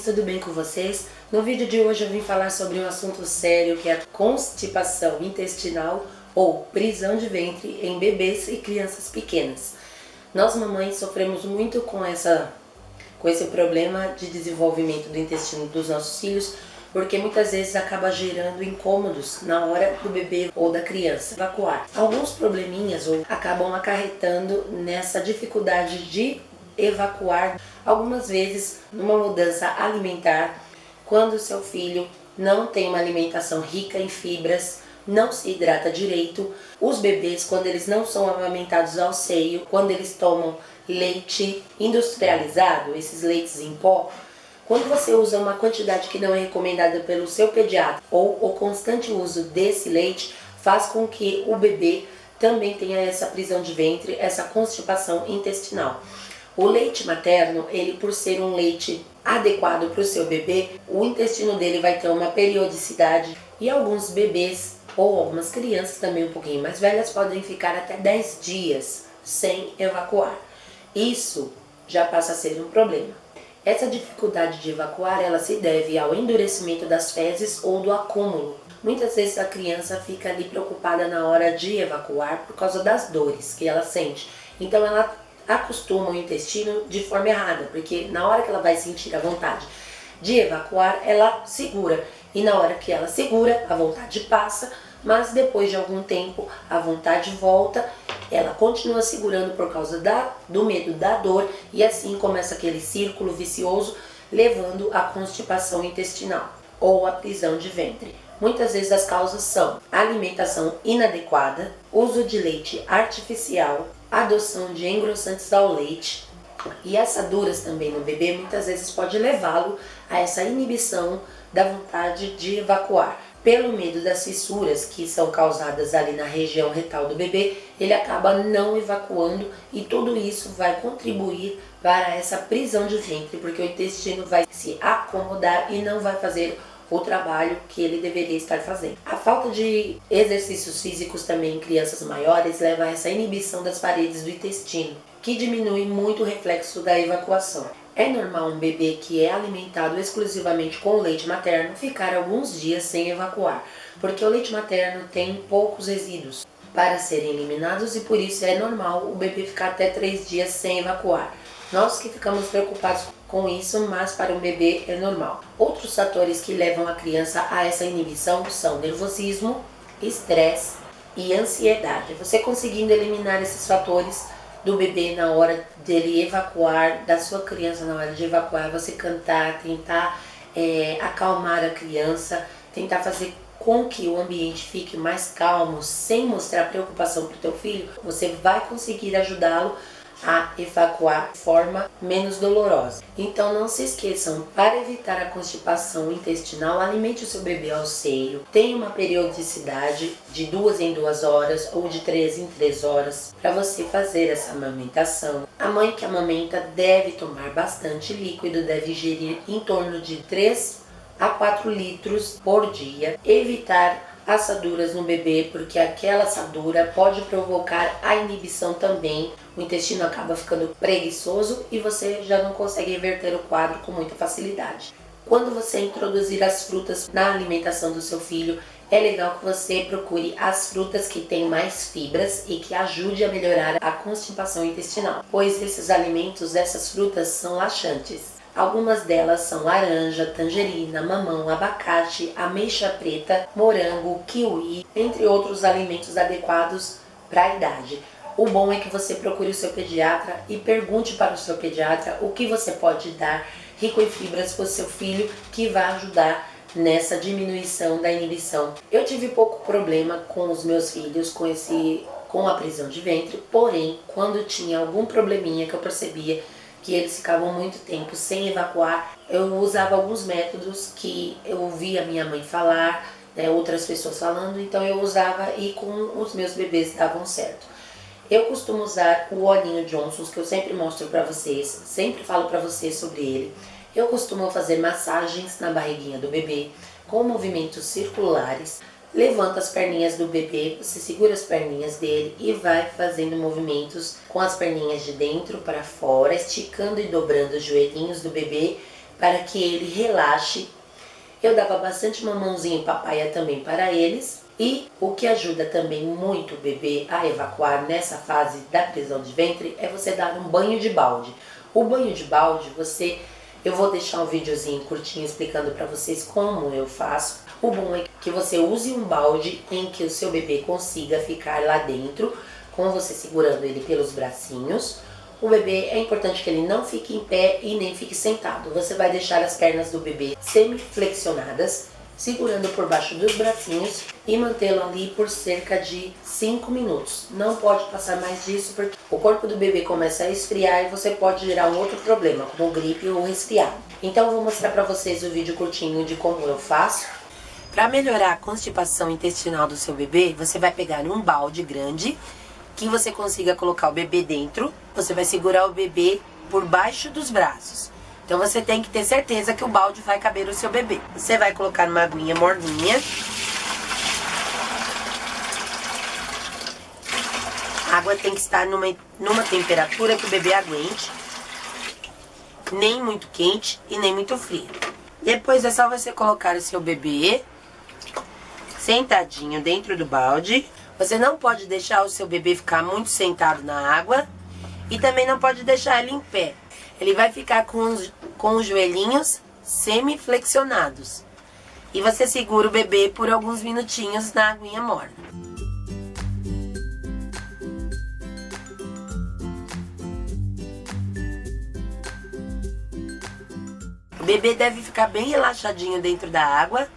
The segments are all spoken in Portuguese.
mães, tudo bem com vocês? No vídeo de hoje eu vim falar sobre um assunto sério que é a constipação intestinal ou prisão de ventre em bebês e crianças pequenas. Nós mamães sofremos muito com esse problema de desenvolvimento do intestino dos nossos filhos, porque muitas vezes acaba gerando incômodos na hora do bebê ou da criança evacuar. Alguns probleminhas acabam acarretando nessa dificuldade de evacuar, algumas vezes numa mudança alimentar, quando o seu filho não tem uma alimentação rica em fibras, não se hidrata direito. Os bebês, quando eles não são amamentados ao seio, quando eles tomam leite industrializado, esses leites em pó, quando você usa uma quantidade que não é recomendada pelo seu pediatra ou o constante uso desse leite, faz com que o bebê também tenha essa prisão de ventre, essa constipação intestinal. O leite materno, ele por ser um leite adequado para o seu bebê, o intestino dele vai ter uma periodicidade e alguns bebês ou algumas crianças também um pouquinho mais velhas podem ficar até 10 dias sem evacuar. Isso já passa a ser um problema. Essa dificuldade de evacuar, ela se deve ao endurecimento das fezes ou do acúmulo. Muitas vezes a criança fica ali preocupada na hora de evacuar por causa das dores que ela sente. Então ela acostuma o intestino de forma errada, porque na hora que ela vai sentir a vontade de evacuar, ela segura. E na hora que ela segura, a vontade passa, mas depois de algum tempo a vontade volta, ela continua segurando por causa do medo da dor e assim começa aquele círculo vicioso levando à constipação intestinal ou à prisão de ventre. Muitas vezes as causas são alimentação inadequada, uso de leite artificial, adoção de engrossantes ao leite e assaduras também no bebê muitas vezes pode levá-lo a essa inibição da vontade de evacuar. Pelo medo das fissuras que são causadas ali na região retal do bebê, ele acaba não evacuando e tudo isso vai contribuir para essa prisão de ventre, porque o intestino vai se acomodar e não vai fazer o trabalho que ele deveria estar fazendo. A falta de exercícios físicos também em crianças maiores leva a essa inibição das paredes do intestino, que diminui muito o reflexo da evacuação. É normal um bebê que é alimentado exclusivamente com leite materno ficar alguns dias sem evacuar, porque o leite materno tem poucos resíduos para serem eliminados e por isso é normal o bebê ficar até 3 dias sem evacuar. Nós que ficamos preocupados com isso, mas para um bebê é normal. Outros fatores que levam a criança a essa inibição são nervosismo, estresse e ansiedade. Você conseguindo eliminar esses fatores do bebê na hora dele evacuar, da sua criança na hora de evacuar, você cantar, tentar acalmar a criança, tentar fazer com que o ambiente fique mais calmo, sem mostrar preocupação para o teu filho, você vai conseguir ajudá-lo a evacuar de forma menos dolorosa. Então não se esqueçam, para evitar a constipação intestinal, alimente o seu bebê ao seio, tenha uma periodicidade de 2 em 2 horas ou de 3 em 3 horas para você fazer essa amamentação. A mãe que amamenta deve tomar bastante líquido, deve ingerir em torno de 3 a 4 litros por dia, evitar assaduras no bebê, porque aquela assadura pode provocar a inibição também. O intestino acaba ficando preguiçoso e você já não consegue reverter o quadro com muita facilidade. Quando você introduzir as frutas na alimentação do seu filho, é legal que você procure as frutas que têm mais fibras e que ajude a melhorar a constipação intestinal, pois esses alimentos, essas frutas são laxantes. Algumas delas são laranja, tangerina, mamão, abacate, ameixa preta, morango, kiwi, entre outros alimentos adequados para a idade. O bom é que você procure o seu pediatra e pergunte para o seu pediatra o que você pode dar rico em fibras para o seu filho, que vai ajudar nessa diminuição da inibição. Eu tive pouco problema com os meus filhos com a prisão de ventre, porém, quando tinha algum probleminha que eu percebia que eles ficavam muito tempo sem evacuar, eu usava alguns métodos que eu ouvia minha mãe falar, outras pessoas falando, então eu usava e com os meus bebês davam certo. Eu costumo usar o olhinho Johnson's, que eu sempre mostro para vocês, sempre falo para vocês sobre ele. Eu costumo fazer massagens na barriguinha do bebê com movimentos circulares. Levanta as perninhas do bebê, você segura as perninhas dele e vai fazendo movimentos com as perninhas de dentro para fora, esticando e dobrando os joelhinhos do bebê para que ele relaxe. Eu dava bastante mamãozinho e papaya também para eles. E o que ajuda também muito o bebê a evacuar nessa fase da prisão de ventre é você dar um banho de balde. O banho de balde, eu vou deixar um videozinho curtinho explicando para vocês como eu faço. O bom é que você use um balde em que o seu bebê consiga ficar lá dentro, com você segurando ele pelos bracinhos. O bebê, é importante que ele não fique em pé e nem fique sentado. Você vai deixar as pernas do bebê semi-flexionadas, segurando por baixo dos bracinhos e mantê-lo ali por cerca de 5 minutos. Não pode passar mais disso porque o corpo do bebê começa a esfriar e você pode gerar um outro problema, como gripe ou resfriado. Então eu vou mostrar para vocês o vídeo curtinho de como eu faço. Para melhorar a constipação intestinal do seu bebê, você vai pegar um balde grande que você consiga colocar o bebê dentro. Você vai segurar o bebê por baixo dos braços. Então você tem que ter certeza que o balde vai caber o seu bebê. Você vai colocar uma aguinha morninha. A água tem que estar numa temperatura que o bebê aguente. Nem muito quente e nem muito fria. Depois é só você colocar o seu bebê sentadinho dentro do balde. Você não pode deixar o seu bebê ficar muito sentado na água e também não pode deixar ele em pé. Ele vai ficar com os joelhinhos semi-flexionados. E você segura o bebê por alguns minutinhos na aguinha morna. O bebê deve ficar bem relaxadinho dentro da água.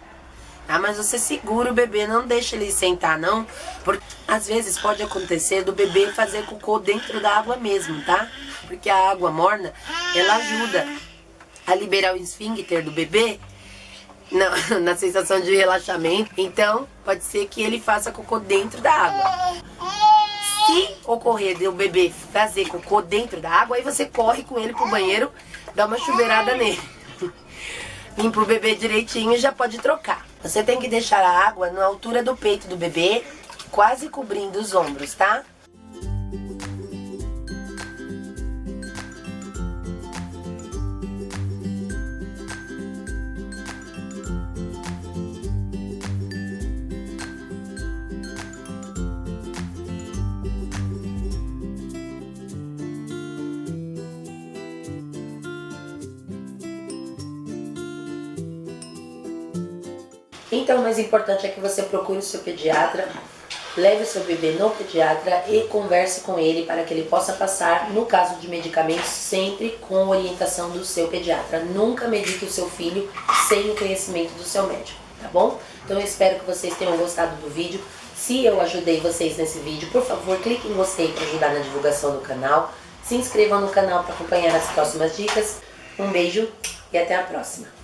Ah, mas você segura o bebê, não deixa ele sentar não, porque às vezes pode acontecer do bebê fazer cocô dentro da água mesmo, tá? Porque a água morna, ela ajuda a liberar o esfíncter do bebê na sensação de relaxamento. Então, pode ser que ele faça cocô dentro da água. Se ocorrer de o bebê fazer cocô dentro da água, aí você corre com ele pro banheiro, dá uma chuveirada nele. Limpa o bebê direitinho e já pode trocar. Você tem que deixar a água na altura do peito do bebê, quase cobrindo os ombros, tá? Então, o mais importante é que você procure o seu pediatra, leve o seu bebê no pediatra e converse com ele para que ele possa passar, no caso de medicamentos, sempre com orientação do seu pediatra. Nunca medique o seu filho sem o conhecimento do seu médico, tá bom? Então eu espero que vocês tenham gostado do vídeo. Se eu ajudei vocês nesse vídeo, por favor, clique em gostei para ajudar na divulgação do canal. Se inscrevam no canal para acompanhar as próximas dicas. Um beijo e até a próxima.